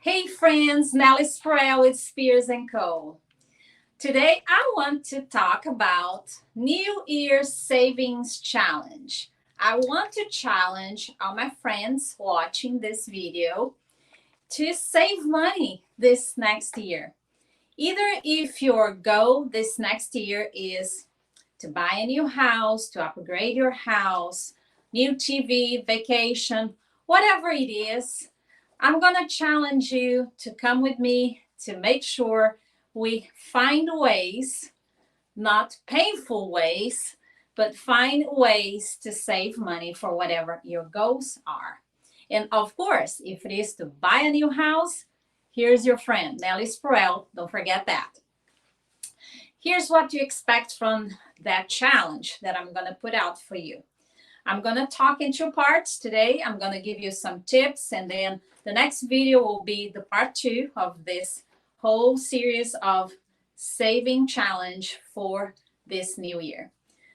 Hey friends, Neli Spurrell with Spears & Co. Today I want to talk about New Year's Savings Challenge. I want to challenge all my friends watching this video to save money this next year. Either if your goal this next year is to buy a new house, to upgrade your house, new TV, vacation, whatever it is, I'm going to challenge you to come with me to make sure we find ways, not painful ways, but find ways to save money for whatever your goals are. And of course, if it is to buy a new house, here's your friend, Neli Spurrell. Don't forget that. Here's what to expect from that challenge that I'm going to put out for you. I'm going to talk in two parts today. I'm going to give you some tips, and then the next video will be the part 2 of this whole series of saving challenge for this new year.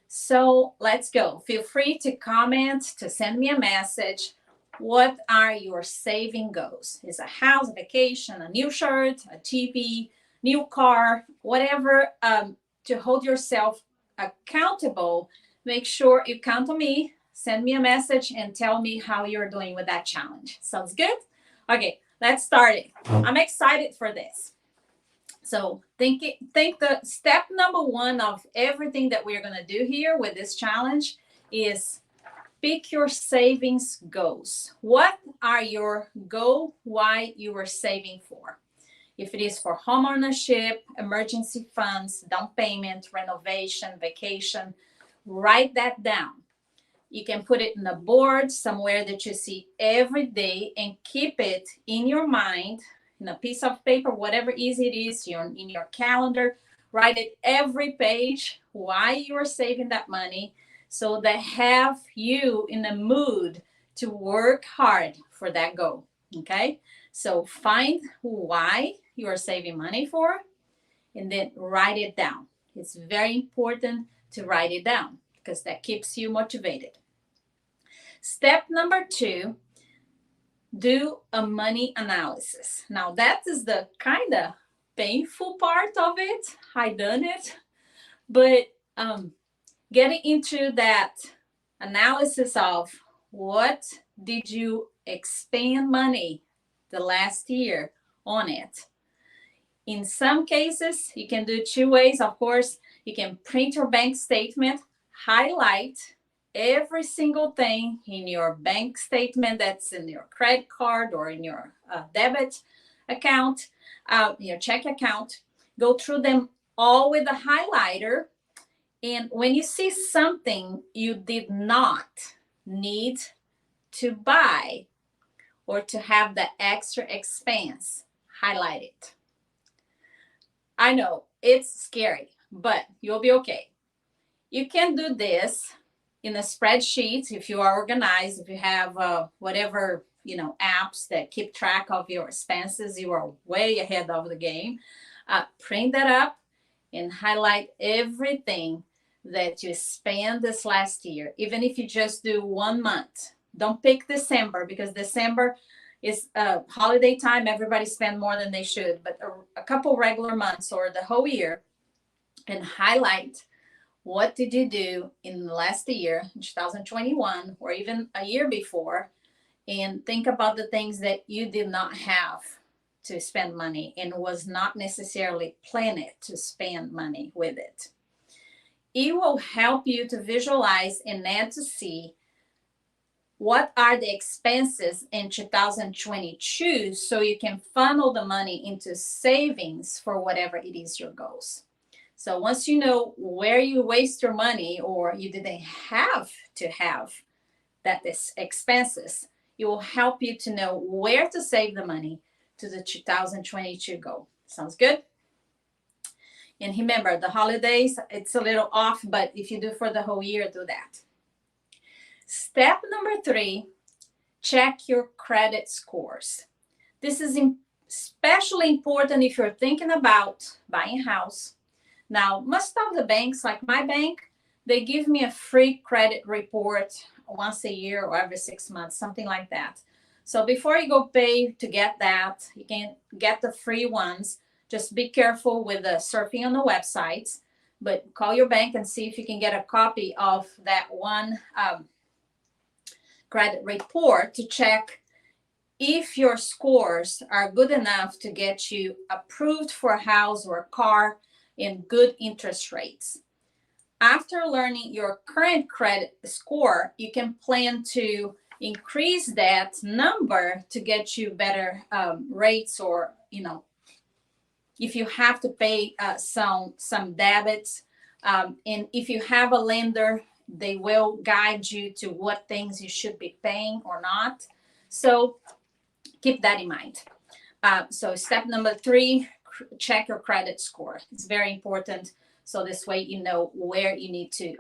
So let's go. Feel free to comment, to send me a message. What are your saving goals? Is a house, a vacation, a new shirt, a TV, new car, whatever, to hold yourself accountable. Make sure you count on me. Send me a message and tell me how you're doing with that challenge. Sounds good? Okay, let's start it. I'm excited for this. So think the step number 1 of everything that we're going to do here with this challenge is pick your savings goals. What are your goals? Why you are saving for? If it is for home ownership, emergency funds, down payment, renovation, vacation, write that down. You can put it in a board somewhere that you see every day and keep it in your mind, in a piece of paper, whatever easy it is, in your calendar. Write it every page why you are saving that money so that have you in a mood to work hard for that goal. Okay? So find why you are saving money for and then write it down. It's very important to write it down because that keeps you motivated. Step number 2, do a money analysis. Now that is the kind of painful part of it. I done it, but getting into that analysis of what did you expend money the last year on it. In some cases, you can do 2 ways. Of course, you can print your bank statement, highlight every single thing in your bank statement that's in your credit card or in your debit account, your check account. Go through them all with a highlighter. And when you see something you did not need to buy or to have the extra expense, highlight it. I know it's scary, but you'll be okay. You can do this in a spreadsheet if you are organized, if you have whatever, apps that keep track of your expenses, you are way ahead of the game. Print that up and highlight everything that you spent this last year, even if you just do 1 month. Don't pick December because December is holiday time. Everybody spend more than they should, but a couple regular months or the whole year, and highlight what did you do in the last year, 2021, or even a year before, and think about the things that you did not have to spend money and was not necessarily planned to spend money with it. It will help you to visualize and then to see what are the expenses in 2022 so you can funnel the money into savings for whatever it is your goals. So once you know where you waste your money or you didn't have to have that expenses, it will help you to know where to save the money to the 2022 goal. Sounds good? And remember, the holidays, it's a little off, but if you do for the whole year, do that. Step number 3, check your credit scores. This is especially important if you're thinking about buying a house. Now, most of the banks, like my bank, they give me a free credit report once a year or every 6 months, something like that. So before you go pay to get that, you can get the free ones. Just be careful with the surfing on the websites, but call your bank and see if you can get a copy of that one credit report to check if your scores are good enough to get you approved for a house or a car in good interest rates. After learning your current credit score, you can plan to increase that number to get you better rates, or if you have to pay some debits, and if you have a lender, they will guide you to what things you should be paying or not. So keep that in mind. So step number 3, check your credit score. It's very important. So this way you know where you need to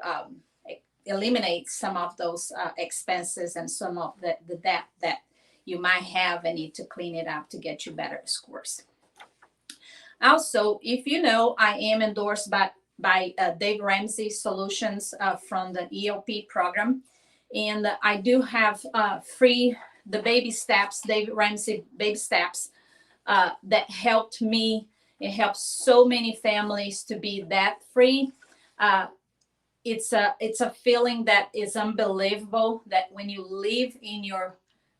eliminate some of those expenses and some of the debt that you might have and need to clean it up to get you better scores. Also, if you know, I am endorsed by Dave Ramsey Solutions from the ELP program. And I do have free, the baby steps, Dave Ramsey baby steps that helped me. It helps so many families to be debt free. It's a feeling that is unbelievable, that when you live in your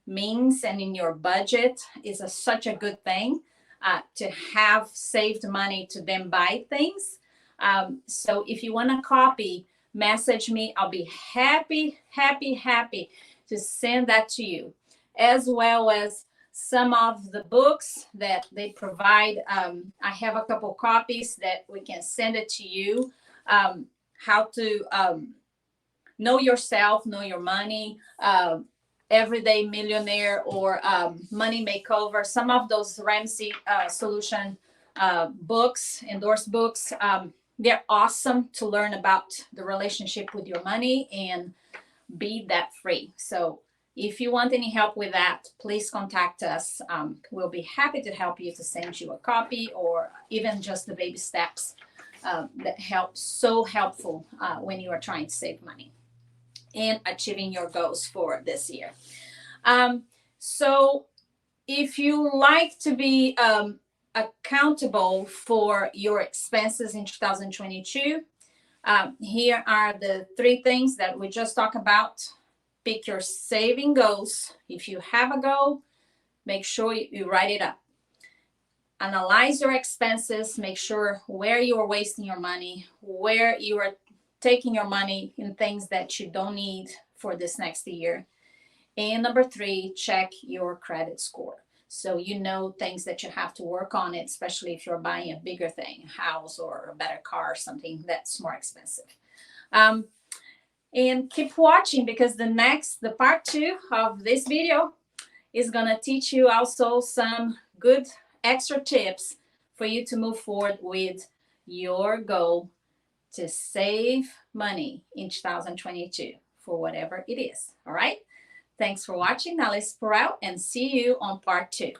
means and in your budget is such a good thing to have saved money to then buy things. So if you want a copy, message me. I'll be happy to send that to you, as well as some of the books that they provide. I have a couple copies that we can send it to you. How to know yourself, know your money, Everyday Millionaire, or Money Makeover. Some of those Ramsey Solution books, endorsed books, they're awesome to learn about the relationship with your money and be debt free. So if you want any help with that, please contact us. We'll be happy to help you, to send you a copy, or even just the baby steps that help, so helpful when you are trying to save money and achieving your goals for this year. So if you like to be accountable for your expenses in 2022, here are the 3 things that we just talked about. Pick your saving goals. If you have a goal, make sure you write it up. Analyze your expenses. Make sure where you are wasting your money, where you are taking your money in things that you don't need for this next year. And number 3, check your credit score. So you know things that you have to work on it, especially if you're buying a bigger thing, a house or a better car, something that's more expensive. And keep watching, because the part 2 of this video is gonna teach you also some good extra tips for you to move forward with your goal to save money in 2022 for whatever it is. All right. Thanks for watching. Neli Spurrell, and see you on part 2.